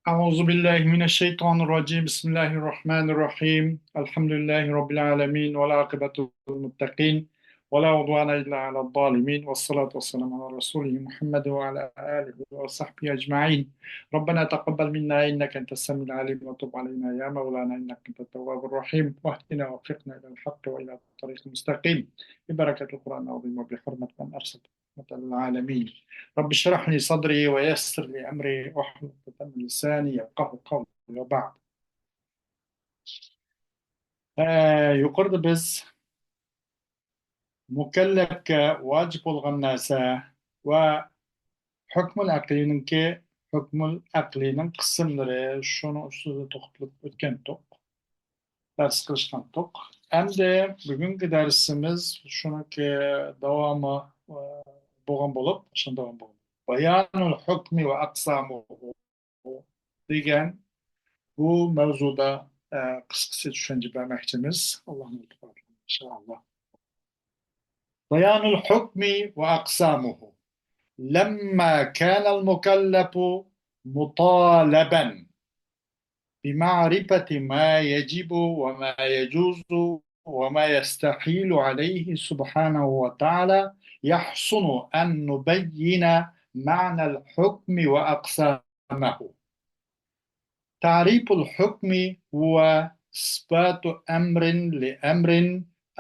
أعوذ بالله من الشيطان الرجيم بسم الله الرحمن الرحيم الحمد لله رب العالمين والعاقبة للمتقين ولا عدوان إلا على الظالمين والصلاة والسلام على رسوله محمد وعلى آله وصحبه أجمعين. ربنا تقبل منا إنك أنت السميع العليم وتب علينا يا مولانا إنك أنت التواب الرحيم واهدنا ووفقنا إلى الحق وإلى الطريق المستقيم ببركة القرآن العظيم وبحرمة من أرسل رحمة للعالمين. رب اشرح لي صدري ويسر لي أمري واحلل عقدة من لساني يفقهوا قولي وبعد. Yukarıda biz mükellefke vacip olgan narsa ve hükmül aklininki hükmül aklinin kısımları şunu üstüde to'xtalib o'tgan tok, ders kılışkan tok. Endi bugungi dersimiz şuniki davamı bo'lgan bo'lib, o'sha davom bo'lgan. Bayanul hukmi ve aqsamuhu degan bu mavzuda qisqacha tushuncha bermoqchimiz. Allohning lutfi bilan inshaalloh. بيان الحكم وأقسامه. لما كان المكلف مطالبا بمعرفة ما يجب وما يجوز وما يستحيل عليه سبحانه وتعالى يحسن أن نبين معنى الحكم وأقسامه. تعريف الحكم هو إثبات أمر لأمر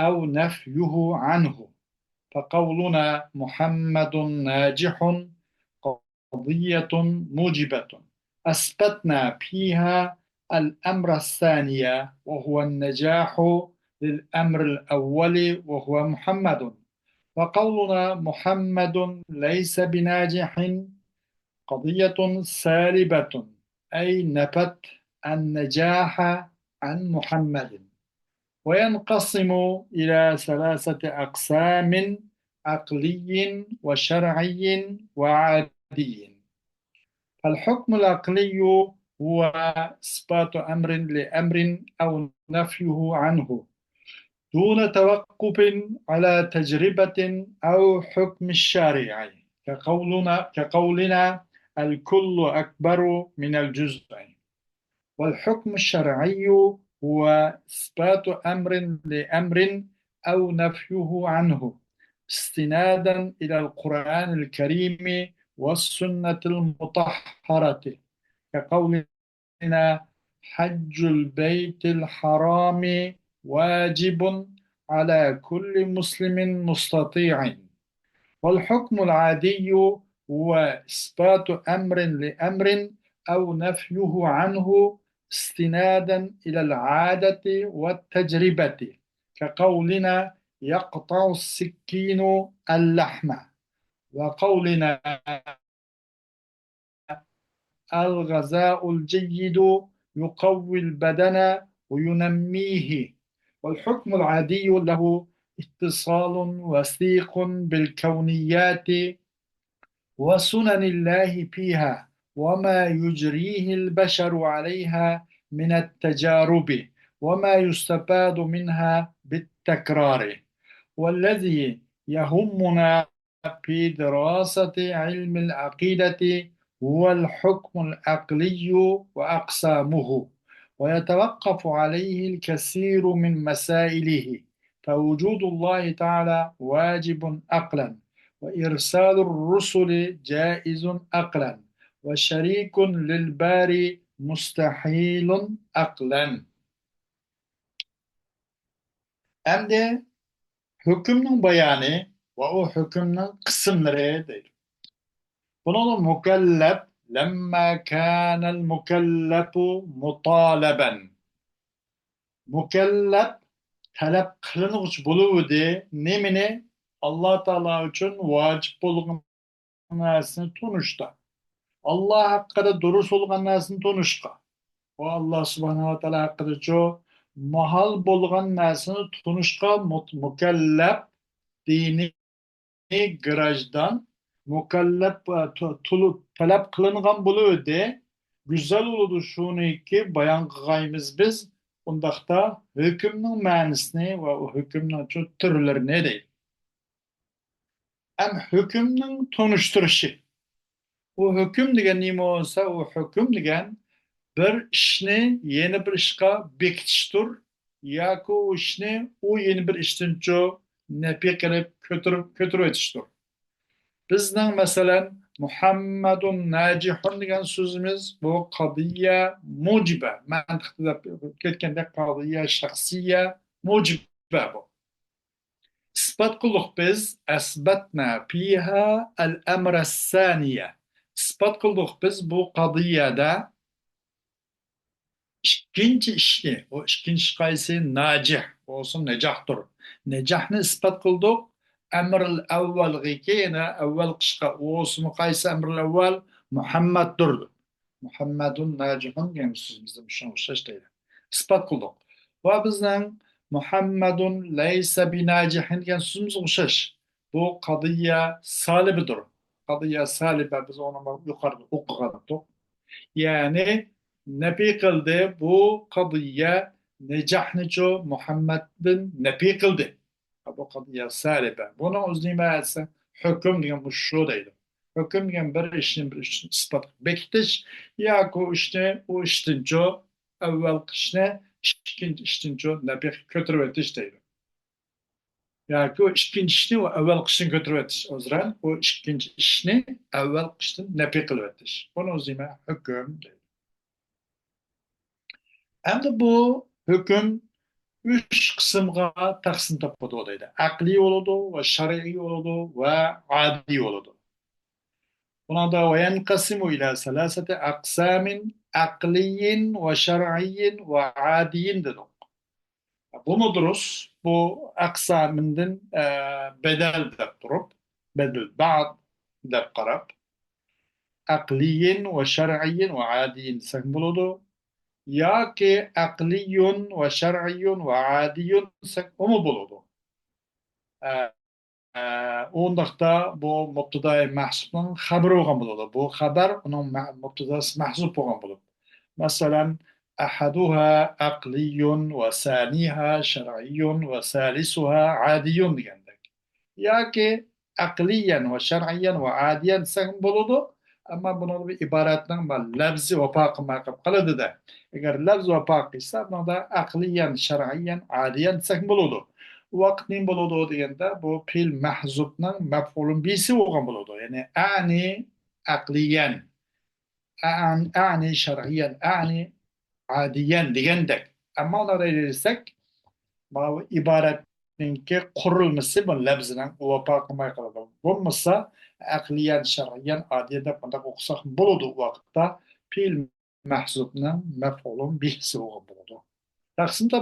أو نفيه عنه، فقولنا محمد ناجح قضية موجبة أثبتنا فيها الأمر الثاني وهو النجاح للأمر الأول وهو محمد، وقولنا محمد ليس بناجح قضية سالبة أي نفت النجاح عن محمد. وينقسم إلى ثلاثة أقسام: عقلي وشرعي وعادي. فالحكم العقلي هو إثبات أمر لأمر أو نفيه عنه دون توقف على تجربة أو حكم الشارع، كقولنا الكل أكبر من الجزء. والحكم الشرعي هو إثبات أمر لأمر أو نفيه عنه استنادا إلى القرآن الكريم والسنة المطهرة، كقولنا حج البيت الحرام واجب على كل مسلم مستطيع. والحكم العادي هو إثبات أمر لأمر أو نفيه عنه استنادا إلى العادة والتجربة، كقولنا يقطع السكين اللحم، وقولنا الغذاء الجيد يقوي البدن وينميه. والحكم العادي له اتصال وثيق بالكونيات وسنن الله فيها وما يجريه البشر عليها من التجارب وما يستفاد منها بالتكرار. والذي يهمنا في دراسة علم العقيدة هو الحكم العقلي وأقسامه، ويتوقف عليه الكثير من مسائله، فوجود الله تعالى واجب عقلا، وإرسال الرسل جائز عقلا، وشريك للباري مستحيل عقلا. Hem de hükümün beyanı ve o hükümün kısımlarıdır. Bunun mükellef lemma kânel mükellefu mutaleben. Mükellef talep kılınıç buluğudu. Nemini Allah Teala için vacip bolğan narsini tunuşta. Allah hakkında durus olgan narsini tunuşka. O Allah subhanahu wa ta'ala hakkında çok mahal bolgan narsini tunuşka mükellef dini garajdan mükellef talep kılıngan buluğudu. Güzel oludu şunu ki bayan kılgayımız biz ondaqda hükümün ma'nisini ve o hükümün türlerini değil. Hem hükümün tunuşturuşu. O hüküm degen nima olsa, o hüküm degen bir ishni yeni bir ishga bekitishdir yoki u ishni u yeni bir ishtincha nafiy qilib ko'tarib o'tishdir. Bizning masalan Muhammadun najihun degan so'zimiz bu qadiyya mujiba. Mantiqda ketganda qadiyya shaxsiyya mujiba bu. İspat qildik biz asbatna fiha al-amra saniye. İspat qildik biz bu qadiyada ikkinchi ishni, o ikkinchi ish qaysi najih bo'lsin, najahdir. Najahni isbat qildik. Amrul avvalga yana avval qishqa o'smi qaysi amrul avval Muhammaddir. Muhammadun najihun degan so'zimizda shunga o'xshash deydi. Isbat qildik. Va bizning Muhammadun laysa binajihin degan so'zimizga o'xshash. Bu qadiyya salibidir. Qadiyya saliba biz onu yuqorida o'qigandik. Yani nefi kıldı bu kadıya necahniço Muhammed bin nefi kıldı. Bu kadıya salibe. Bunu uzunima etse hüküm diyen bu şu deydi. Hüküm diyen bir işin bir işin ispat bektiş ya ku işte o iştinço evvel kışne ikinci iştinço nefi kötürvetiş deydi. Ya ki o ikinci işini o evvel kışın götürüvetiş. O zaman o ikinci işini evvel kışın nefi kılıvetiş. Bunu uzunima hüküm deydi. Hem de bu hüküm üç kısımga taksim tapmadı olaydı. Akli oldu ve şer'i oldu ve adi oldu. Buna da ve yenkasimu ila selasete aksamin akliyin ve şer'iyyin ve adiyin dedik. Bu muduruz? Bu aksaminden bedel de durup, bedel ba'd de karab, akliyin ve şer'iyyin ve adiyin sen buludu. Ya ki akliyun ve şer'iyyun ve adiyun onu buludu. Ondaqda bu mubtidai mahsubning xabari bo'lgan bo'ladi. Bu xabar uning mubtidasi mahsub bo'lgan bo'ladi. Masalan, ahaduha aqliyun va saniha shar'iyyun va salisuha adiyun degandek. Yoki aqliyan va shar'iyyan va adiyan desang bo'ladi. Ammo buni bir iboratning lafzi vafo qilmay qolib qoladi-da. Agar lafz vafo qilsa, bunda aqliyan, shar'iyyan, adiyan desak bo'ladi. Vaqt ning bo'ladi deganda bu fe'l mahzubning maf'ulun bisi bo'lgan bo'ladi. Ya'ni ani aqliyan, ani shar'iyyan, ani adiyan degandek. Ammo ularga desak, bu iboratningki qurilmasi bu lafzining vafo qilmay qoladi. Bo'lmasa aqliyan, shar'iyyan, adiyan deb bunday o'qisak bo'ladi u vaqtda fe'l mahzubning maf'ulun bisi bo'lgan bo'ladi. Taqsimda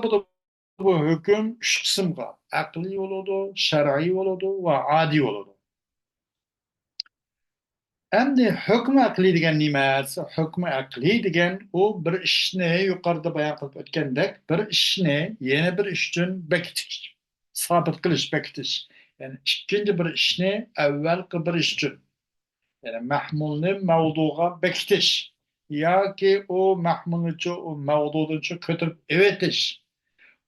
bu hüküm üç kısımga akli oldu, şer'i oldu ve adi oldu. Endi hükmü akli degan nima? Hükmü akli degan o bir ishni yuqorida bayon qilib o'tgandek, bir ishni yana bir ish uchun bekitish, sabit qilish, bekitish. Yani ikkinchi bir ishni avvalgi bir ish uchun. Yani mahmulni mavduga bekitish yoki o mahmulni o mavdudni ko'tarib evetish.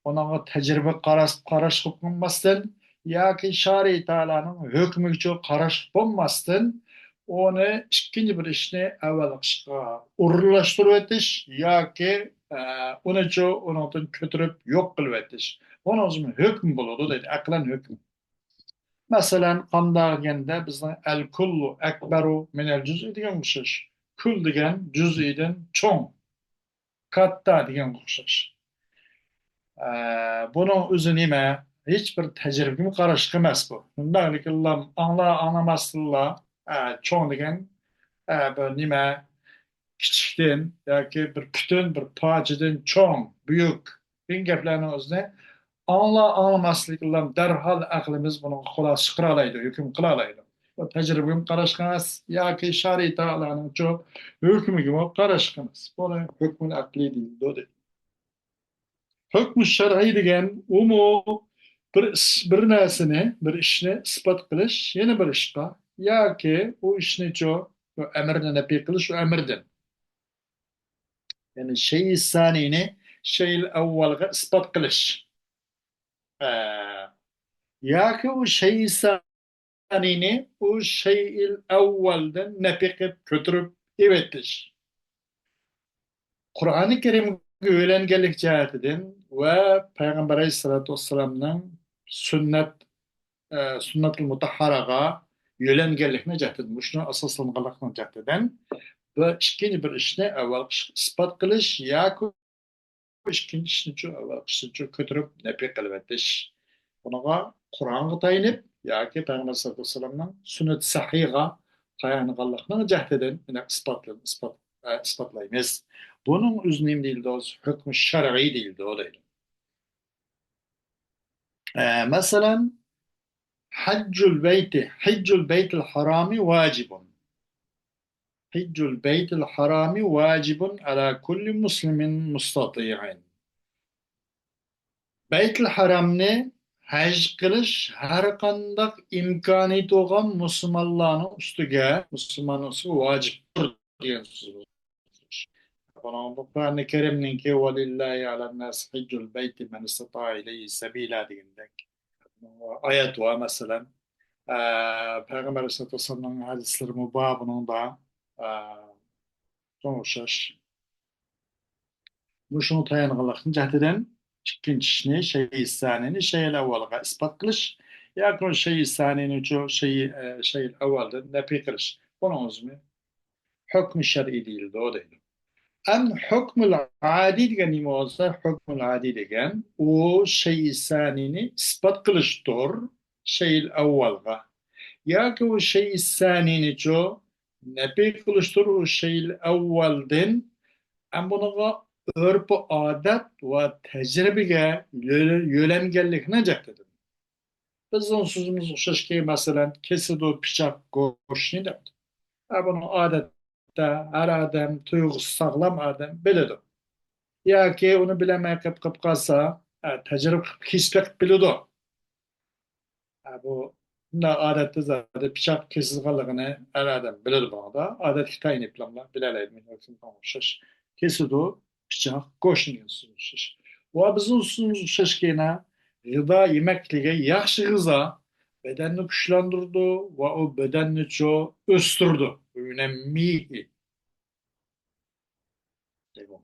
Ona tecrübe qarash qilib bo'lmasdan yoki shariy ta'alaning hukmiga qarash bo'lmasdan onu ikkinchi bir ishni avval qilishga o'rinlashtirib o'tish yoki unicha unidan ko'tarib yo'q qilib o'tish. Buni o'zim hukm bo'ladi deydi, aqlan hukm. Masalan, qanday deganda bizning al-kullu akbaru min al-juz'i degan o'xshash. Kul degan juz'idan cho'ng, katta degan o'xshash. Bunun o'zi nima? Hech bir tajribaga qarash emas bu. Undaqliklar anglamasdinglar. Cho'ng degan bir nima kichikdan yoki bir butun bir pojidan cho'ng, buyuk degan gaplarni o'zini anglamasliklar darhol aqlimiz buni xulosa chiqara oladi, hukm qila oladi. Bu tajribaga qarash emas yoki shariy ta'alaning hukmiga qarash emas. Buni hukmul aqli deydi. Hükmü şer'i degan umu bir narsani, bir ishni isbot qilish yana bir ishqa yoki u ishni emirni nafiy qilish u emirdan. Yani şeyi saniyni şeyil avvalga isbot qilish. Yoki u şeyi saniyni u şeyil avvaldan nafiy qilib ko'tarib evetish. Kur'an-ı Kerim öğrengelik cihetinden ve Peygamber Aleyhisselatü Vesselam'ın sünnet-ül mutahharaga öğrengelikine cihetinden, şunu asaslanmalıkına cihetinden ve ikinci bir işine evvel ispat kılış, yaku ikinci işini şu evvel işini kötürüp nepi kılvetiş. Buna Kur'an'a tayinip, yaki Peygamber Aleyhisselatü Vesselam'ın sünnet sahiha tayanıqallıqına cihetinden yine ispatlayımız. Bunun üzerine değil de o hükmü şer'i değil de o değil. Mesela haccul beytil harami vacibun. Haccul beytil harami vacibun ala kulli muslimin mustati'in. Beytil haramni hac kılış her kandak imkaniyeti olan Müslümanların üstüge, Müslümanın üstüge vaciptir diyen sözü. Bana bu Kur'an-ı Kerim'nin ki velillahi ala nas haccul beyti men istata'a ileyhi sebila diyendek. Ayet var mesela. Peygamber Aleyhisselatü Vesselam'ın hadisleri mübabının da sonuçlar. Bu şunu tayanıqlıq cəhdidən ikincisini, şeyi sanini, şeyil evvelga ispat kılış. Yakın şeyi sanini, şeyil evvelde nepi kılış. Bunun üzümü hükmü şer'i değildi, o değil. Em hükmül adi degen nime olsa, hükmül adi degen o şeyi sanini ispat kılıştır, şeyil evvelga. Ya ki o şeyi sanini nepi kılıştır o şeyil evvelden. Em bunu örpü adet ve tecrübeye yölengellikine cehdedir. Biz onsuzumuz şaşkı mesela kesidu bıçak goşni de. Bunu adette her adam tuygusu sağlam adam bilir. Ya ki onu bilemeye kıp kalsa tecrübe hiçbir bilir. Bu da adette zaten bıçak kesilgalıgını her adam bilir bana da. Adet hitayin iplamla bilelim. Yoksa şaş. Kesidu bıçak goşni şaş. Bu bizim şaşkına gıda yemekliğe yaxşı gıza bedenini güçlendirdi ve o bedenini çok östürdü. Önemli.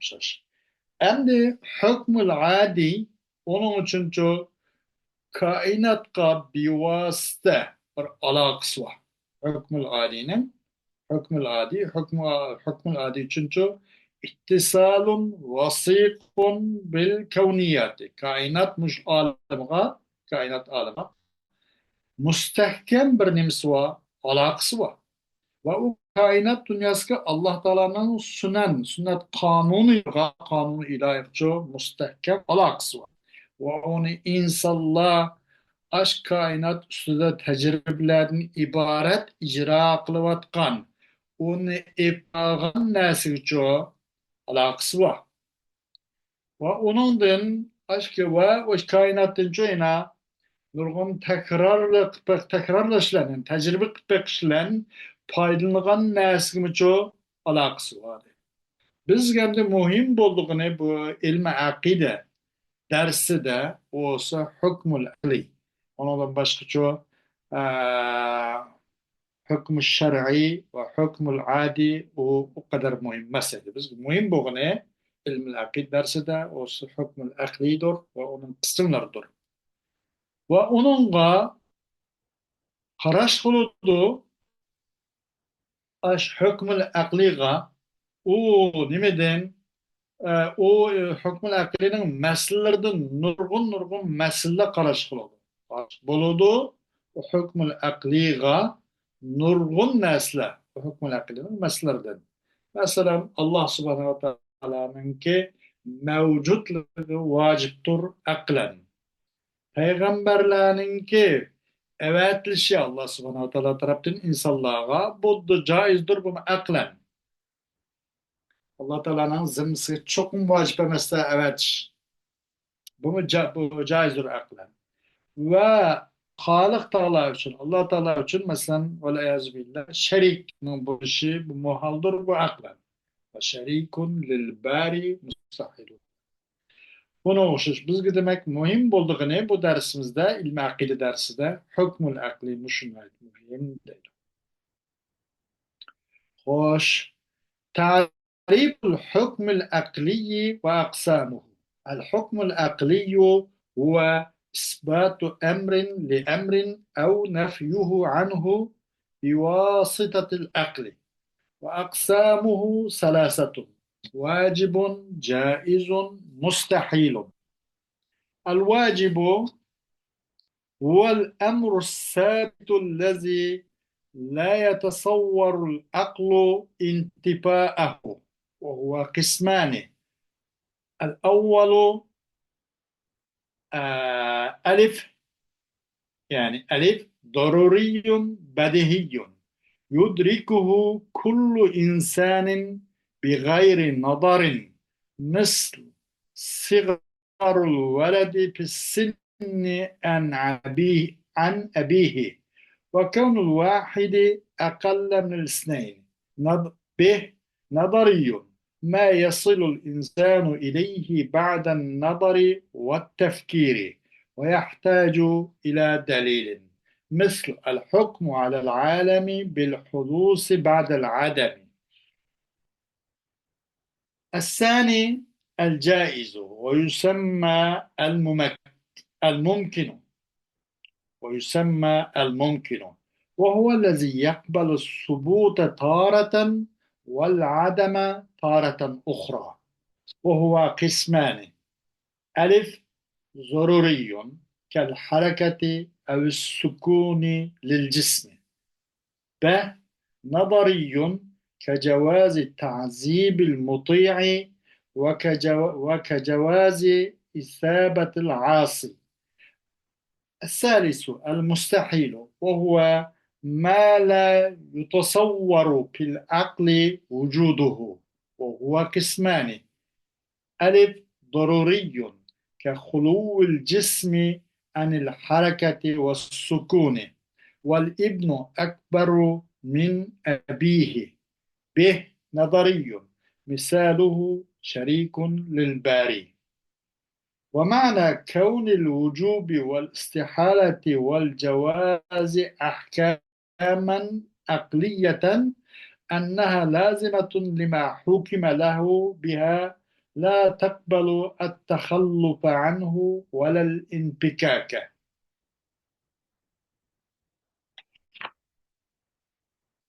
Şaş. Hem de hükmül adi onun için çok kainatka bivasıta bir alakası var. Hükmül adinin, hükmül adi çünkü ittisalun vasikun bil kevniyati. Kainat alema müstehkem bir nimsi var, alakası var. Ve o kainat dünyası Allah Teala'nın sünnet kanunu ilahi müstehkem alakası var. Ve onu insanlar aşk kainat üstünde tecrübelerin ibaret icra kılıvatkan onu ipağın nesi çoğu alakası var. Ve onun din aşk ve o kainatın çoğuna nurgun tekrarlaşılan, tecrübe kıpekşilen paylanılan nesi çoğu alakası var. Biz hem de muhim bulduğunu bu ilmi akide dersi de olsa hükmül akli. Ondan başka çoğu hükmü şer'i ve hükmül adi o kadar mühim mesele. Biz mühim bulduğunu ilmi akide dersi de olsa hükmül aklidir ve onun kısımlarıdır. Ve onunla qarash qiluvdi ash hukmul aqliga u nimadan u hukmul aqlining masalalaridan nurg'un masala qarash qiladi. Bo'ladi hukmul aqliga nurg'un narsalar hukmul aqlining masalalaridan. Masalan, Alloh subhanahu va taoloninki mavjudligi vojibdir aqlan. Peygamberlerinki evetli Allah subhanahu wa ta'ala tarafından insanlığa bu da caizdir bunu aklen. Allah Teala'nın zimsi çok mu vacip emesse evet. Bu caizdir aklen. Ve Halik Teala için, Allah Teala için mesela billah şerikinin bu işi bu muhaldir bu aklen. Ve şerikun lil bari mustahilun. Buna oxşaş. Bizga demek muhim bo'ldig'ini bu dersimizde, ilmi akide dersida hukmul aqli mushunday muhim deydi. Xo'sh, تعريف الحكم العقلي وأقسامه. الحكم العقلي هو إثبات أمر لأمر أو نفيه عنه بواسطة العقل. وأقسامه ثلاثة: واجب، جائز، مستحيل. الواجب هو الأمر الثابت الذي لا يتصور العقل انتفاءه، وهو قسمان: الأول ألف، يعني ألف ضروري بديهي يدركه كل إنسان بغير نظر، مثل صغر الولد في السن عن أبيه، وكون الواحد أقل من الاثنين. به نظري، ما يصل الإنسان إليه بعد النظر والتفكير، ويحتاج إلى دليل، مثل الحكم على العالم بالحدوث بعد العدم. الثاني الجائز، الممكن ويسمى الممكن، وهو الذي يقبل الثبوت تارة والعدم تارة أخرى. وهو قسمان: ألف ضروري كالحركة أو السكون للجسم. ب نظري كجواز تعذيب المطيع وكجواز إثابة العاصي. الثالث المستحيل، وهو ما لا يتصور في العقل وجوده. وهو قسمان: ألف ضروري كخلو الجسم عن الحركة والسكون، والابن أكبر من أبيه. به نظري، مثاله شريك للباري. ومعنى كون الوجوب والاستحالة والجواز أحكاما عقلية أنها لازمة لما حكم له بها، لا تقبل التخلف عنه ولا الانفكاك.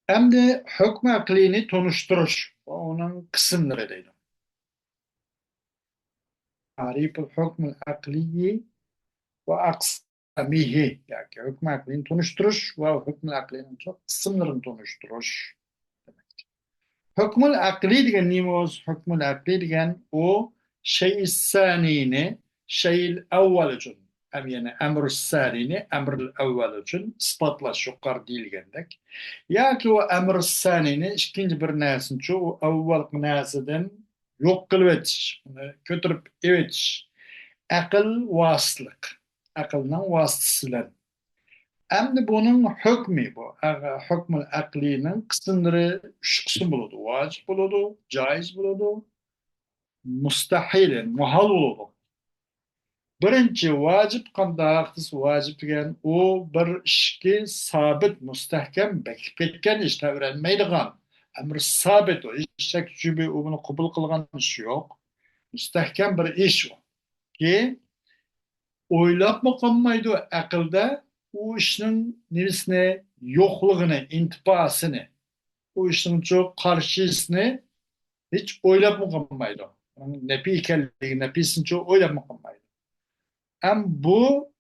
Hem de hükmü aklini tanıştırış. Onun kısımları değil. Tarif hükmü akliyi ve aksamihi. Yani hükmü aklini tanıştırış ve hükmü aklinin çok kısımlarını tanıştırış. Hükmül akli degan neyimiz? Hükmül akli degan o şey saniyini şeyil evvel için. Yani emr saniyini emr evvel için ispatlaş yukarı deyilgendek. Ya ki o emr saniyini ikinci bir narsın şu o evvel narsadan yok kılıp etiş. Götürüp evetiş. Akıl vasıtlık. Akıldan vasıtasılar. Endi bunun hükmü bu. Hükmül aklinin kısımları üç kısım buludu. Vacip buludu, caiz buludu, mustahil, muhal buludu. Birinci vacip kandağıqtız vacip degen o bir işki sabit, mustahkem, bekip ketken işte öğrenmeydigan. Emri sabit o. İşek cübi o bunu kubul kılgan iş yok. Mustahkem bir iş o. Ki oylap mı kalmaydı akılda o işin neresine yokluğunu, intipasını, o işin çok karşısını hiç oylap mı kalmaydı. Yani nepi ikelliği, nepisini çok oylap mı kalmaydı. Hem bu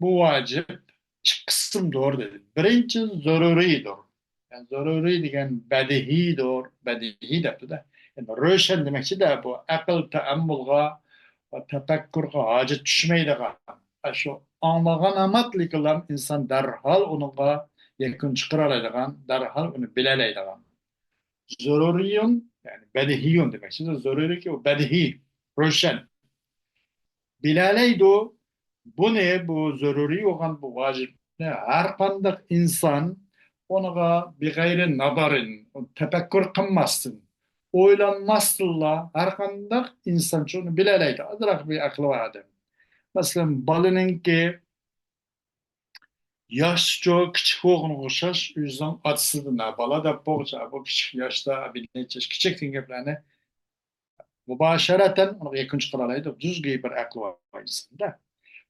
vacip iki kısım doğru dedi. Birinci zaruridir. Yani zaruri degen bedihidir, bedihi de bu da. Yani röşen demekçi de bu akıl teammülga ve tefekkürga hacet düşmeydigan. Şu anlagan amatlik olan insan derhal onunla yakın çıkaralaydigan, derhal onu bilelaydigan. Zaruriyun yani bedihiyun demekçi de zaruri ki o bedihi, röşen. Bilaleydi bu ne? Bu zaruri olan bu vacip ne? Her kandak insan onaga bir gayri nazarin, tefekkür kılmasın, oylanmasınla her kandak insan şunu bilaleydi. Azrak bir aklı var adam. Mesela balının ki yaşça küçük oğlunu koşar, yüzden atsızdı. Bala da boğaça, bu küçük yaşta bir neçe küçük geplerine Mübaşereten onu yakın çıkaralaydı. Düzgün bir aklı var insanda.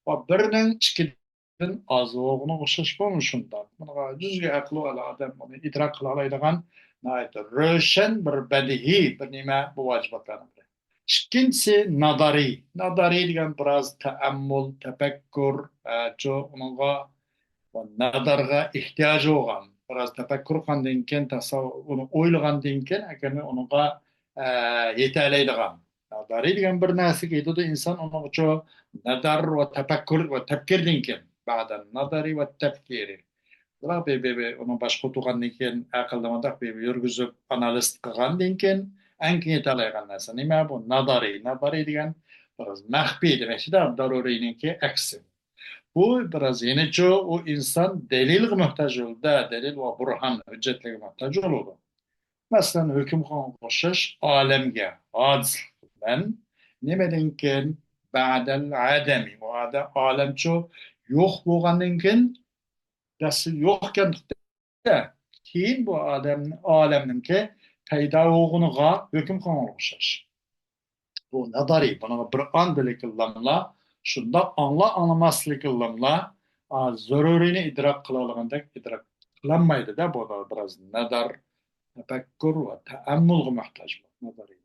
O birinin ikiden az olduğunu kuşaş bulmuşunda. Buna düzgün aklı olan adam onu idrak kılalaydıgan nayet röşen bir bedihi bir nime bu vacibatlarını. İkincisi nadari. Nadari degan biraz taammul, tefekkür, çoğu onunla nadarga ihtiyacı olan. Biraz tefekkür kandan keyin onu o'ylagandan keyin akani onunla yetaleydigan. Nadari degan bir narsa deydi de insan onun için nadar ve tefekkür ve tefkirden keyin. Ba'dan nadari ve tefkiri. Ular onu boshqa o'qigandan keyin aqllamada yurgizib analiz qilgandan keyin ankin yetalayotgan narsa nima bu nadariy degan biroz maxfiy demakchida daruriyniki aksi bu biroz yenichi u inson dalilga muhtoj bo'ldi dalil va burhan hujjatlarga muhtoj bo'ladi masalan hukm qo'shish olamga hodis bilan nimadan keyin ba'dal adami olamchi yo'q bo'lgandan keyin nasıl yokken de keyin bu alemninki peyda olduğuna hüküm konulmuştur. Bu nadari, buna bir an bile kıllamla, şunda anlamaslı kıllamla, zarurini idrak kılalığında idrak kılanmaydı da bu da biraz nadar, tefekkür ve teammülge muhtaç bu nadari.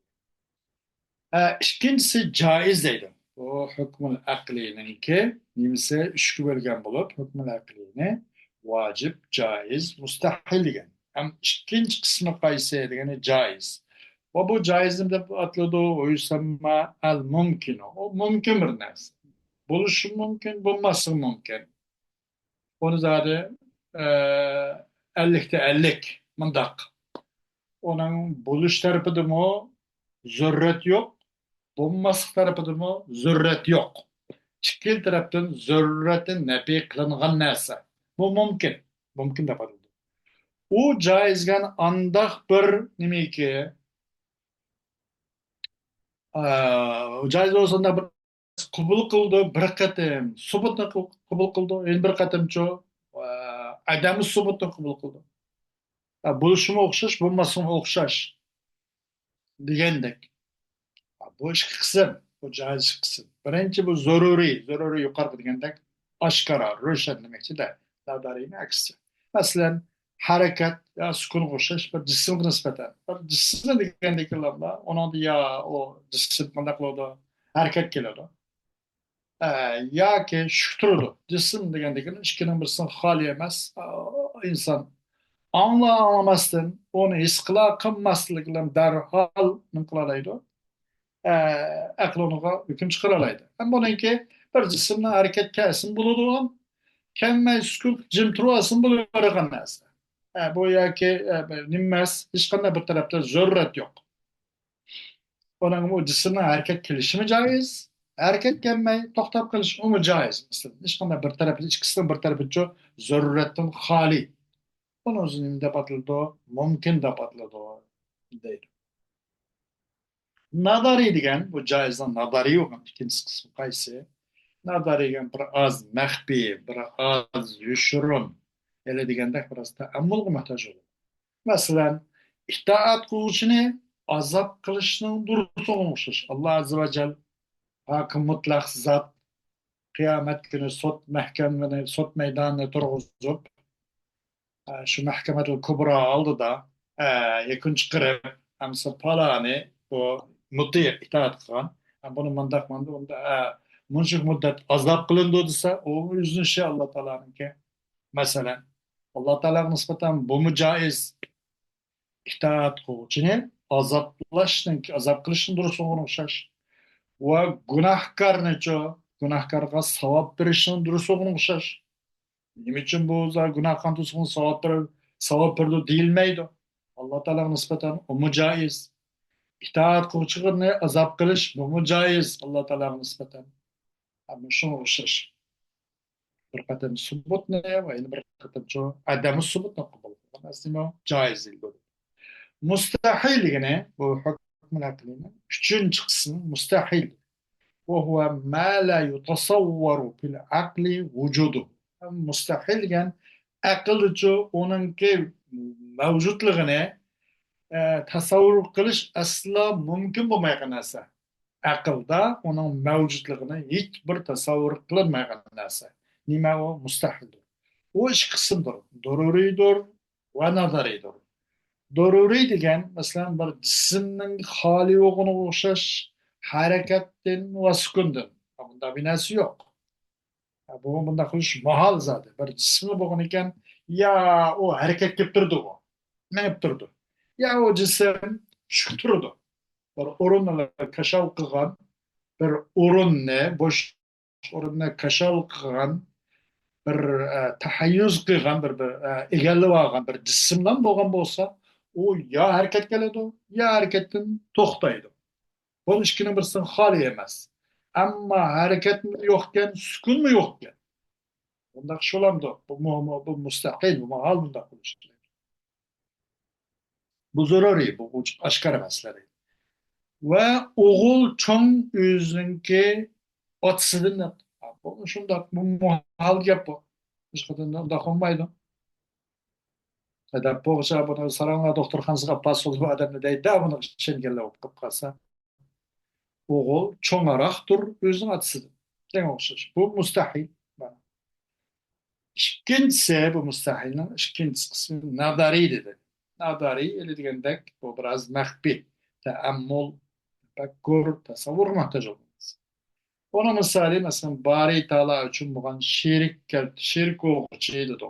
İkincisi caiz deydi. O hükmül aklininki nimse üçkü bölgen bulup hükmül aklini vacip, caiz, mustahil degan. Hem ikinci kısmı qaysi degani caiz. Ve bu caizim de atladı o yusamma al mumkin. O mümkün bir narsa. Buluşu mümkün, bulması mümkün. Onu zaten 50'te 50 mındak. Onun buluş tarafı da mı zürret yok. Bulması tarafı mı zürret yok. İki taraftan zürretin nefi kılınan narsa. Bu mümkün. Mümkün de var. O caizgen andak bir nimi ki o caiz olsa da bir kubul kıldı bir katım subutna kubul kıldı en bir katım ço adamı subutna kubul kıldı. Buluşuma okşaş bulmasına okşaş degandek. Bu iş kısım bu caiz kısım. Birinci bu zaruri yukarı degandek aşkara röşen demekçi de davdarine aksi. Mesela hareket ya sukun okşaş bir cisim nispeten. Bir cisim degandek lafla onun da ya o cisim mandak oldu hareket geliyordu. Ya ki şuturdu. Cisim degandek işkinin birisinin hali emez. İnsan anlamazsın onu his kıla kılmaslıkla derhal nıklalaydı. Akıl ona hüküm çıkaralaydı. Hem bununki bir cisimle hareket kesin buluduğum kemme sükut cimtruasın buluyorgan narsa. Bu ya ki nimmez hiç qanday bir tarafta zürret yok. Onun bu cisimle hareket kilişimi caiz. Hareket kemme toxtab qilish o caiz. Mesela hiç qanday bir tarafı ikisinden bir tarafı çok zürretten hali. Onun üzerinde patladı, mümkün de patladı deydi. Nadari degan bu joizdan nadari yo'q ikkinchi qismi qaysi nadari degan bir oz maxfiy bir oz yoshirin ele deganda biroz taammulga muhtoj bo'ladi masalan itoat qiluvchini azob qilishning durust o'xshash alloh azza va jal hokim mutlaq zot qiyomat kuni sud maydonini turg'izib shu mahkamatul kubro oldida yakun chiqarib hamsa palani bu muti itoat qilgan buni mundaq manda unda muncha muddat azob qilindi desa u o'zini ishi alloh taoloniki masalan alloh taologa nisbatan bumi joiz itoat qiluvchini azob qilishni durust o'xshash va gunohkorga savob berishni durust o'xshash nima uchun bu gunoh qilgan savob berdi deyilmaydi alloh taologa nisbatan u joiz itoat qiluvchini azob qilish bu joiz alloh taologa nisbatan shunga o'xshash bir qatam subutni va yana bir qatam adami subutni qabul qilgan joiz deyiladi mustahilligini bu hukm aqlini uchinchi qismi mustahil وهو ما لا يتصور في العقل وجوده mustahil degan aql uchun uningki mavjudligini tasavvur qilish aslo mumkin bo'lmagan narsa. Aqlda uning mavjudligini hech bir tasavvur qilinmagan narsa. Nima u? Mustahildir. U ish qismdir. Dururiydir va nazariydir. Dururiy degan, masalan, bir jismning xoli yo'g'ini o'xshash harakatdan va sukundan. Bunda bir narsa yo'q. Bu bunda qilish mahol zodi. Bir jismi bo'lgan ekan, ya u harakat qilib turdi u. Minib turdi. Ya u jism tushib turdi. Bir o'rinni kashal qilgan, bir o'rinni, bo'sh o'rinni kashal qilgan, bir tahayyuz qilgan, bir egallab olgan bir jismdan bo'lgan bo'lsa, u yo harakat qiladi, yo harakatdan to'xtaydi. Bu ishkini birsin xoli emas. Ammo harakat yo'qkan, sukunmi yo'qkan. Bundaq shulamdi. Bu mustaqil, bu mahal bundaq bo'lishi kerak. Bu zaruriy, bu oshkor masala. Va o'g'il cho'ng o'ziniki otasidan shundoq bu muhal gap bu. Hech qachon undaq bo'lmaydi. Haydab bo'g'cha buni Saranlar doktorxonasiga pasul bu odamni deydi, buni tushunganlar o'qib qolsa. O'g'il cho'ngaroqdir o'zining otasidan. Shunga o'xshash. Bu mustahil. İkinchisi, bu mustahilning ikkinchi qismi nadariy dedi. Nadariy degandek bu biroz maxfiy. Taammul, tafakkur, tasavvur muhtoj bo'ladi. Buni misoli masalan Bari Taala uchun bo'lgan shirk o'g'chi dedi.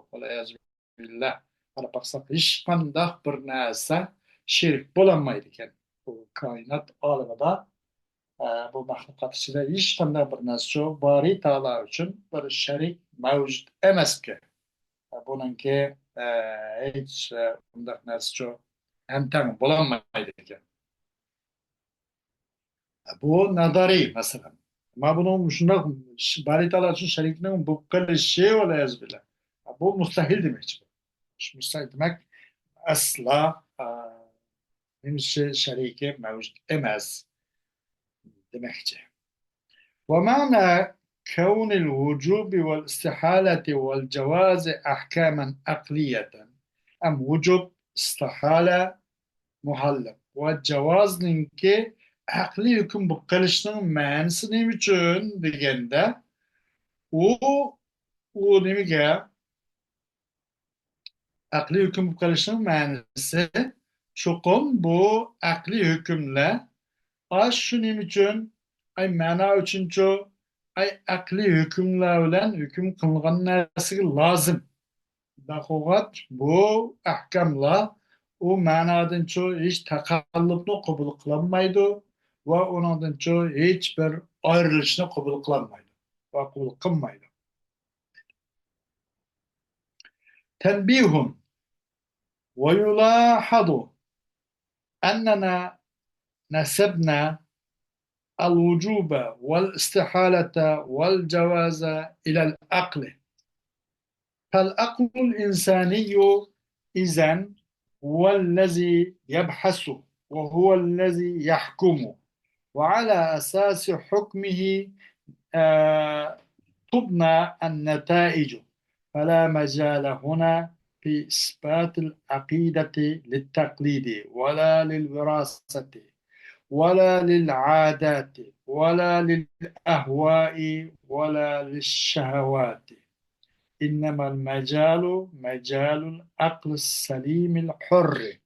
Billah. Qarab baqsak hech qanday bir narsa shirk bo'lolmaydi ekan. Bu koinot olamida bu maxluqot ichida hech qanday bir narsa yo'q. Bari Taala uchun bir sharik mavjud emaski. Buningki hech bunday narsa yo'q. Ham tang bo'lolmaydi ekan. Bu nadariy masalan. Ma buni shundoq Bari Taala uchun sharikning bu qilishi billah. Bu mustahil demakchi. Mustahil demak asla shariki mavjud emas demakchi. ومعنى كون الوجوب والاستحالة والجواز أحكاما عقلية أم وجوب استحالة muhallab va javozninki aqliy hukm qilishning ma'nosi nima uchun deganda u nimaga aqliy hukm qilishning ma'nosi chuqur bu aqliy hukmlar shuning uchun ay ma'no uchunchu ay aqliy hukmlar bilan hukm qilingan narsaga lozim. Dahovat bu ahkamlar u ma'nodanchu hech taqallubni qabul qilolmaydi va uningdanchu hech bir ayrilishni qabul qilolmaydi va qabul qilmaydi. Tanbihun va yulahadu annana nasabna الوجوب والاستحالة والجواز إلى العقل فالعقل الإنساني إذن هو الذي يبحث وهو الذي يحكم وعلى أساس حكمه تبنى النتائج فلا مجال هنا في إثبات العقيدة للتقليد ولا للوراثة ولا للعادات ولا للأهواء ولا للشهوات إنما المجال مجال العقل السليم الحر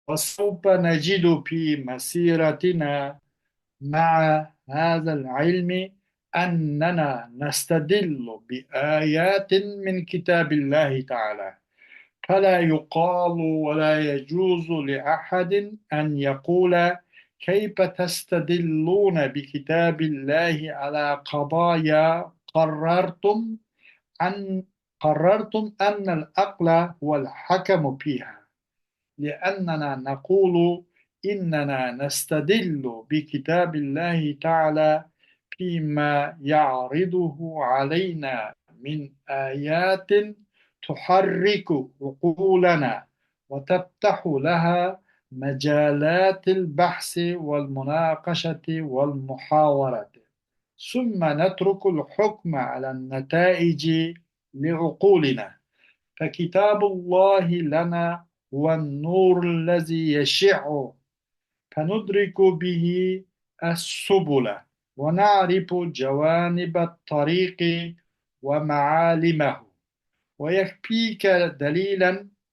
وسوف نجد في مسيرتنا مع هذا العلم أننا نستدل بآيات من كتاب الله تعالى فلا يقال ولا يجوز لأحد أن يقول كيف تستدلون بكتاب الله على قضايا قررتم أن العقل هو الحكم فيها لأننا نقول إننا نستدل بكتاب الله تعالى فيما يعرضه علينا من آيات تحرك عقولنا وتفتح لها مجالات البحث والمناقشة والمحاورة ثم نترك الحكم على النتائج لعقولنا فكتاب الله لنا هو النور الذي يشع فندرك به السبل ونعرف جوانب الطريق ومعالمه ويكفيك دليلا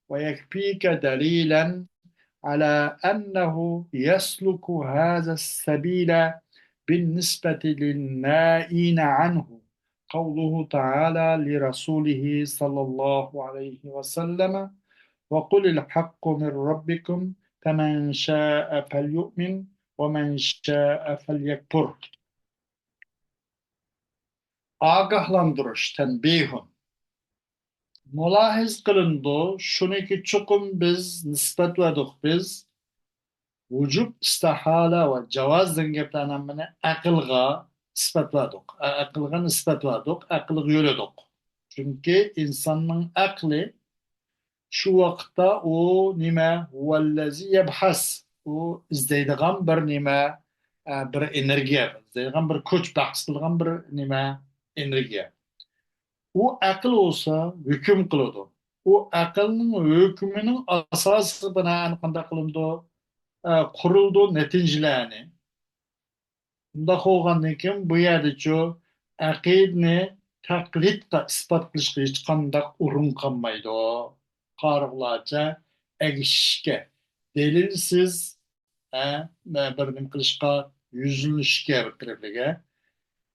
ويكفيك دليلا على أنه يسلك هذا السبيل بالنسبة للنائين عنه قوله تعالى لرسوله صلى الله عليه وسلم وقل الحق من ربكم فمن شاء فليؤمن ومن شاء فليكفر. Agahlandırış, tenbihun. Mulahiz kılındı, şunu ki çokum biz nispet verdik biz, vücub istihala ve cevaz dengeplanan akılga nispet verdik. Akılga nispet verdik, akılga yürüdük. Çünkü insanın aklı şu vakitte o nime huvellezi yebhas, o izdeydiğen bir nime bir enerjiye, izdeydiğen bir kuch, bahsedilen bir nime enerjiye. O akıl olsa hüküm kılıyordu. O akılın hükmünün asası binaen kanda kılındı, kuruldu neticelerini. Bunda olgandan keyin bu yerde şu aqidni taqlidga isbot qilishga hech qanday urin qolmaydi. Qoriqlarcha egishishga, dalilsiz bir nim qilishga, yuzlanishga bir tarafga.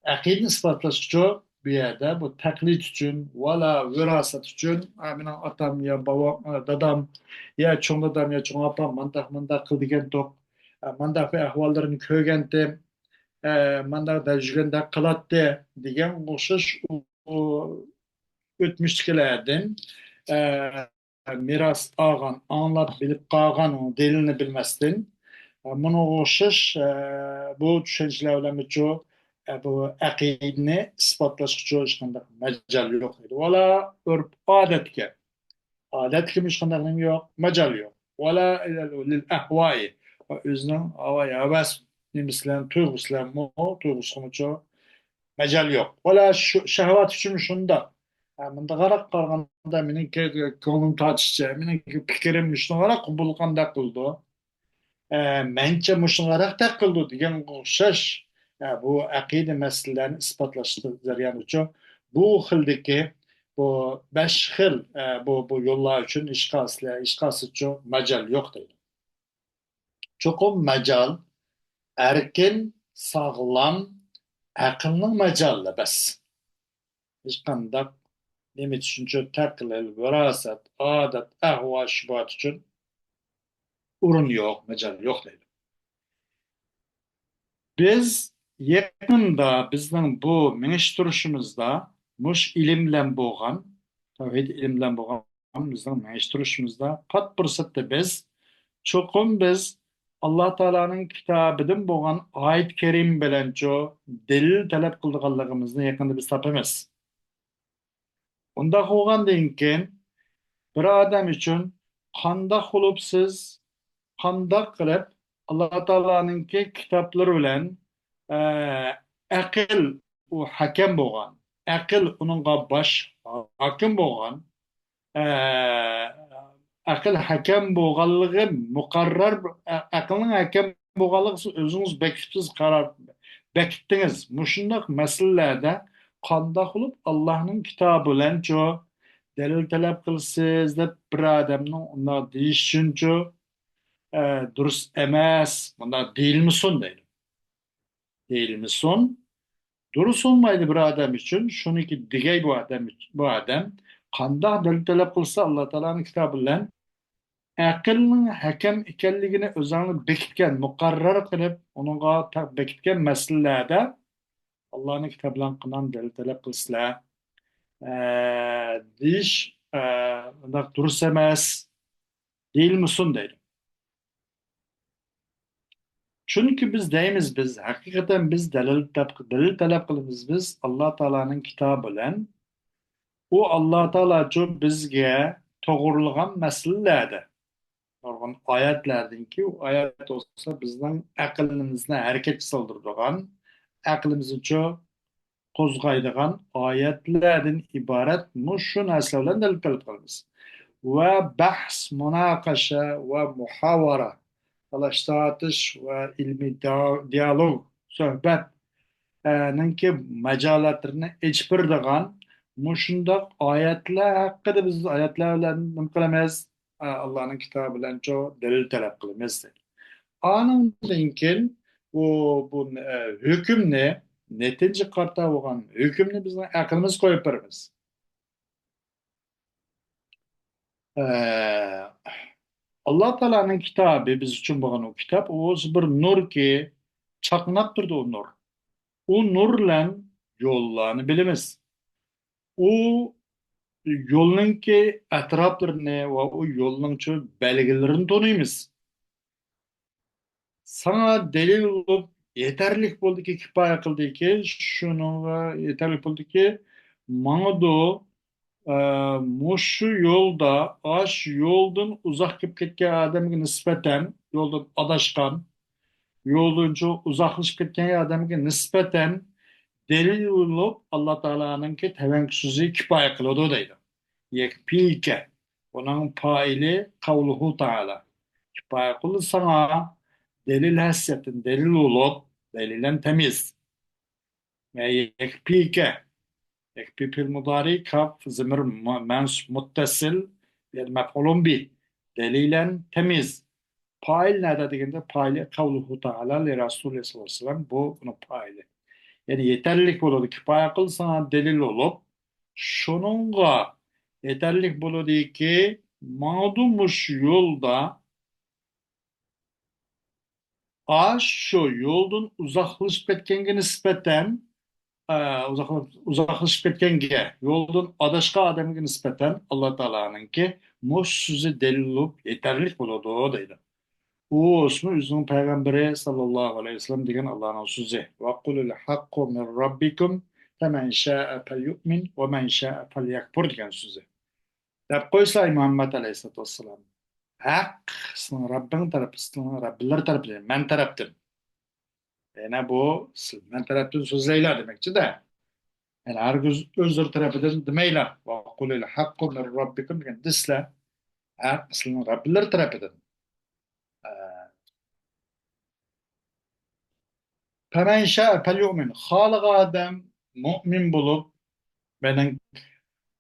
Aqidni isbotlash uchun bu yerda bu taqlid uchun vala virosat uchun mening otam yo bobom, dadam yo cho'ng dadam yo cho'ng opam mandaq mandaq qildigan to'q mandaq ahvollarni ko'rgandim mandaqda жүргәндә кылатты дигән охшаш o'tmishdagilardan miras olgan, anglab bilib qolgan, dilini bilmasdan buni o'xshash bu tushunchalar bilan bu aqidani isbotlash uchun hech qanday majal yo'q edi. Vala urf odatga, odatga hech qanday nim yo'q, majal yo'q. Vala lil ahvoi o'zining havas nimasidan tuyg'usidan tuyg'usi majal yo'q. Vala shahvat uchun shunda. Bunda qarab qaraganda mening ko'nglim tortishicha, mening fikrim shunga qubulqanda qildi. Mencha mushungaroq taqildi degan o'xshash bu aqida masalalarini isbotlash jarayoni uchun bu xildagi bu besh xil bu yo'llar uchun ishqasi uchun majal yo'q deydi. Cho'qim majal erkin, sog'lom aqlning majali bas. Hech qanday nima tushuncha taqlil, virosat, odat, ahvo, shubat uchun o'rin yo'q, majal yo'q deydi. Biz yakında bizning bu minishtirishimizda mush ilm bilan bo'lgan, tavhid ilm bilan bo'lgan bizning minishtirishimizda qat fursatda biz cho'qim biz Alloh taolaning kitobidan bo'lgan oyat karim bilan dalil talab qilganligimizni yaqinda biz topamiz. Unda bo'lgandan keyin bir odam uchun qandoq qilib siz qandoq qilib Alloh taoloninki kitoblari bilan e, aql u hakam bo'lgan, aql uningga bosh hokim bo'lgan, e, aql hakam bo'lganligi muqarrar, aqlning hakam bo'lganligi siz o'zingiz bekitibsiz, qaror bekitdingiz. Mushundoq masalalarda qandoq qilib Allohning kitobi bilan dalil talab qilsiz deb bir odamning unday deyish uchun durust emas, bunday deyilmisin deydi. Deyilmisin. Durust olmaydı bir adam için. Şuniki digey bu adam qandoq dalil talab qilsa Alloh taoloning kitobi bilan aqlning hakam ekanligini o'zini bekitgan, muqarrar qilib, uningga bekitgan masalalarda Allohning kitobi bilan qilgan dalil talab qilsalar, deyish undaq durust emas, deyilmisin deydi. Çünkü biz deymiz biz hakikaten biz dalil talep qilamiz biz Alloh taolaning kitobi bilan u Alloh taolo bizga to'g'rilgan masalalarda nurg'un oyatlardinki u oyat olsa bizning aqlimizni harakatga soldiradigan aqlimizni qo'zg'aydigan oyatlardan iborat shu narsa bilan dalil talab qilamiz. ve bahs, münakaşa ve muhavara, talaştatış ve ilmi diyalog, sohbet ki macalatlarını içpirdigan muşundaq ayetler hakkında biz ayetler bilen nim kılamayız. Allah'ın kitabı bilen çoğu delil talep kılamayız. Anından keyin bu hükümni netince qarta bo'lgan hükümni bizni aqlimiz qo'yib beramiz. Alloh taolaning kitobi biz uchun bo'lgan u kitob o'zi bir nurki chaqnab turdi u nur. U nur bilan yo'llarni bilamiz. U yo'lninki atroflarini va u yo'lning belgilarini tanıymiz. Sana delil olup yeterlik buldu ki kifaya kıldı ki şunu ve yeterlik buldu ki mağdu e, muşu yolda aş yoldan uzak kip ketken adamı nispeten yoldan adaşkan yolunca uzaklaşıp ketken adamı nispeten delil olup Allah Teala'nın ki tevenküsüzü kifaya kıldı deydi. Yekpike onun faili kavluhu Teala. Kifaya kıldı sana delil hassetin delil olup delilen temiz. Ve yekpike yekpi pil mudari kaf zimir mens muttasil bir mef'ulun bi delilen temiz. Fail nerede dediğinde faili kavluhu ta'ala li Resulü sallallahu aleyhi ve sellem bu bunun faili. Yani yeterlilik buludu kifaya kıl sana delil olup şununla yeterlilik buludu ki mağdumuş yolda şu yoldan uzaklaşıp ketkenге nispeten uzaklaşıp ketkenге yoldan adaşka adamga nispeten Allah Teala'nınki muş sözü delil olup yeterlik buludu deydi. O ismi üzüm peygamberi sallallahu aleyhi ve sellem degan Allah'ın sözü. Ve kulul hakku min rabbikum femen şa'e fel yu'min ve men şa'e fel yakfur degan sözü. Dep koysa Muhammed aleyhissalatu vesselam. Hak sizning Rabbing tarafı, sizning Rabbiler tarafı, men taraftan. Yani bu sizden taraftan sözleyler demekçi de. Yani herkes özür tarafından demeyler. Ve kulil hakku min rabbikum degan disle. Hak sizning Rabbiler tarafından. Femen şa'e fel yu'min. Halık adam mümin bulup benim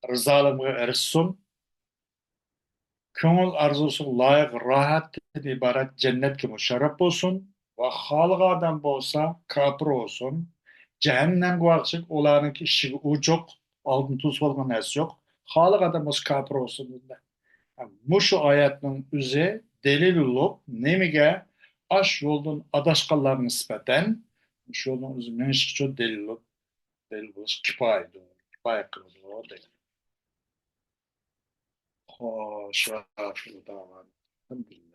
rızalığımı erişsin. Köngül arzusu layık rahat ibaret cennet ki müşerref olsun. Ve halık adam bolsa kafir olsun. Cehennem guakçık olanınki işi ucuk. Altın tuz olgan es yok. Halık adam olsa kafir olsun. Dedi. Yani, bu şu ayetinin üzeri delil olup nemige aş yoldan adaşkallar nispeten şu yoldan üzümden çıkıyor delil olup delil olup kifayet olur. Kifayet kılır. O değil. Hoş ve afiyet olsun. Alhamdulillah.